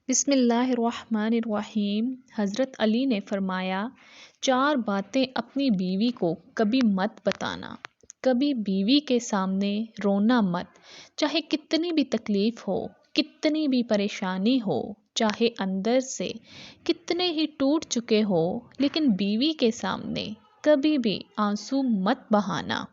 بسم اللہ الرحمن الرحیم۔ حضرت علی نے فرمایا، 4 باتیں اپنی بیوی کو کبھی مت بتانا۔ کبھی بیوی کے سامنے رونا مت، چاہے کتنی بھی تکلیف ہو، کتنی بھی پریشانی ہو، چاہے اندر سے کتنے ہی ٹوٹ چکے ہو، لیکن بیوی کے سامنے کبھی بھی آنسو مت بہانا،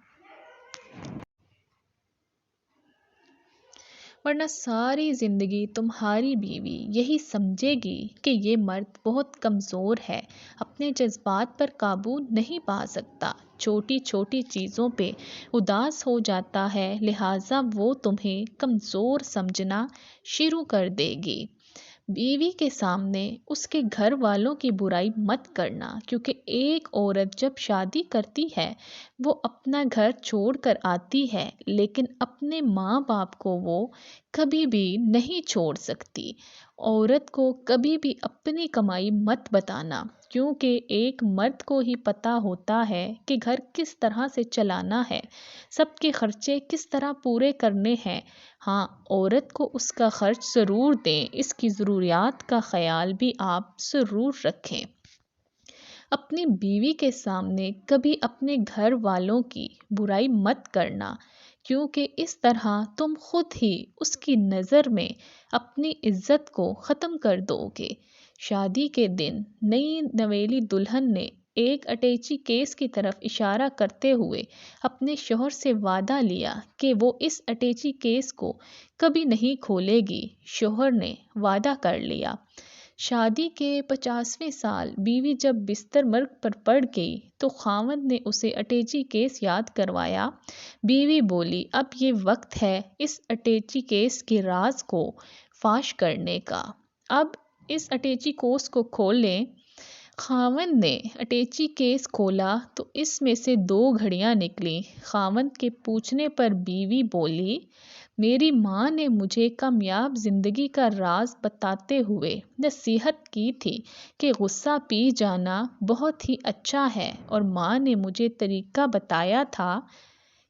ورنہ ساری زندگی تمہاری بیوی یہی سمجھے گی کہ یہ مرد بہت کمزور ہے، اپنے جذبات پر قابو نہیں پا سکتا، چھوٹی چھوٹی چیزوں پہ اداس ہو جاتا ہے، لہٰذا وہ تمہیں کمزور سمجھنا شروع کر دے گی۔ بیوی کے سامنے اس کے گھر والوں کی برائی مت کرنا، کیونکہ ایک عورت جب شادی کرتی ہے وہ اپنا گھر چھوڑ کر آتی ہے، لیکن اپنے ماں باپ کو وہ کبھی بھی نہیں چھوڑ سکتی۔ عورت کو کبھی بھی اپنی کمائی مت بتانا، کیونکہ ایک مرد کو ہی پتہ ہوتا ہے کہ گھر کس طرح سے چلانا ہے، سب کے خرچے کس طرح پورے کرنے ہیں۔ ہاں، عورت کو اس کا خرچ ضرور دیں، اس کی ضروریات کا خیال بھی آپ ضرور رکھیں۔ اپنی بیوی کے سامنے کبھی اپنے گھر والوں کی برائی مت کرنا، کیونکہ اس طرح تم خود ہی اس کی نظر میں اپنی عزت کو ختم کر دو گے۔ شادی کے دن نئی نویلی دلہن نے ایک اٹیچی کیس کی طرف اشارہ کرتے ہوئے اپنے شوہر سے وعدہ لیا کہ وہ اس اٹیچی کیس کو کبھی نہیں کھولے گی۔ شوہر نے وعدہ کر لیا۔ شادی کے 50ویں سال بیوی جب بستر مرگ پر پڑ گئی تو خاوند نے اسے اٹیچی کیس یاد کروایا۔ بیوی بولی، اب یہ وقت ہے اس اٹیچی کیس کے راز کو فاش کرنے کا، اب اس اٹیچی کیس کو کھول لیں۔ خاوند نے اٹیچی کیس کھولا تو اس میں سے 2 گھڑیاں نکلیں۔ خاوند کے پوچھنے پر بیوی بولی، میری ماں نے مجھے کامیاب زندگی کا راز بتاتے ہوئے نصیحت کی تھی کہ غصہ پی جانا بہت ہی اچھا ہے، اور ماں نے مجھے طریقہ بتایا تھا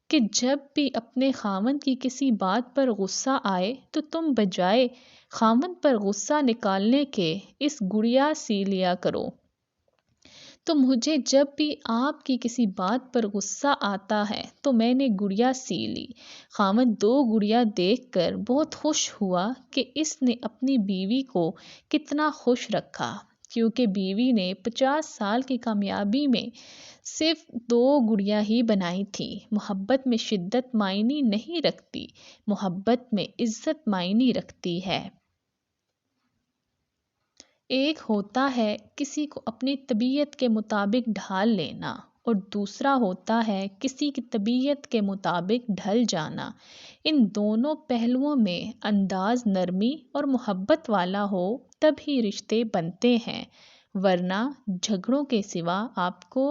کہ جب بھی اپنے خاوند کی کسی بات پر غصہ آئے تو تم بجائے خاوند پر غصہ نکالنے کے اس گڑیا سی لیا کرو۔ تو مجھے جب بھی آپ کی کسی بات پر غصہ آتا ہے تو میں نے گڑیا سی لی۔ خاوند 2 گڑیا دیکھ کر بہت خوش ہوا کہ اس نے اپنی بیوی کو کتنا خوش رکھا، کیونکہ بیوی نے 50 سال کی کامیابی میں صرف 2 گڑیا ہی بنائی تھی۔ محبت میں شدت معنی نہیں رکھتی، محبت میں عزت معنی رکھتی ہے۔ ایک ہوتا ہے کسی کو اپنی طبیعت کے مطابق ڈھال لینا، اور دوسرا ہوتا ہے کسی کی طبیعت کے مطابق ڈھل جانا۔ ان دونوں پہلوؤں میں انداز نرمی اور محبت والا ہو تب ہی رشتے بنتے ہیں، ورنہ جھگڑوں کے سوا آپ کو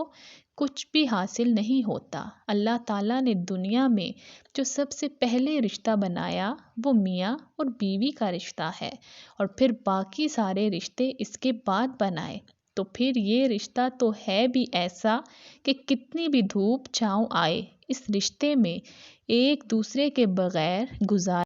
کچھ بھی حاصل نہیں ہوتا۔ اللہ تعالیٰ نے دنیا میں جو سب سے پہلے رشتہ بنایا وہ میاں اور بیوی کا رشتہ ہے، اور پھر باقی سارے رشتے اس کے بعد بنائے۔ تو پھر یہ رشتہ تو ہے بھی ایسا کہ کتنی بھی دھوپ چھاؤں آئے، اس رشتے میں ایک دوسرے کے بغیر گزارا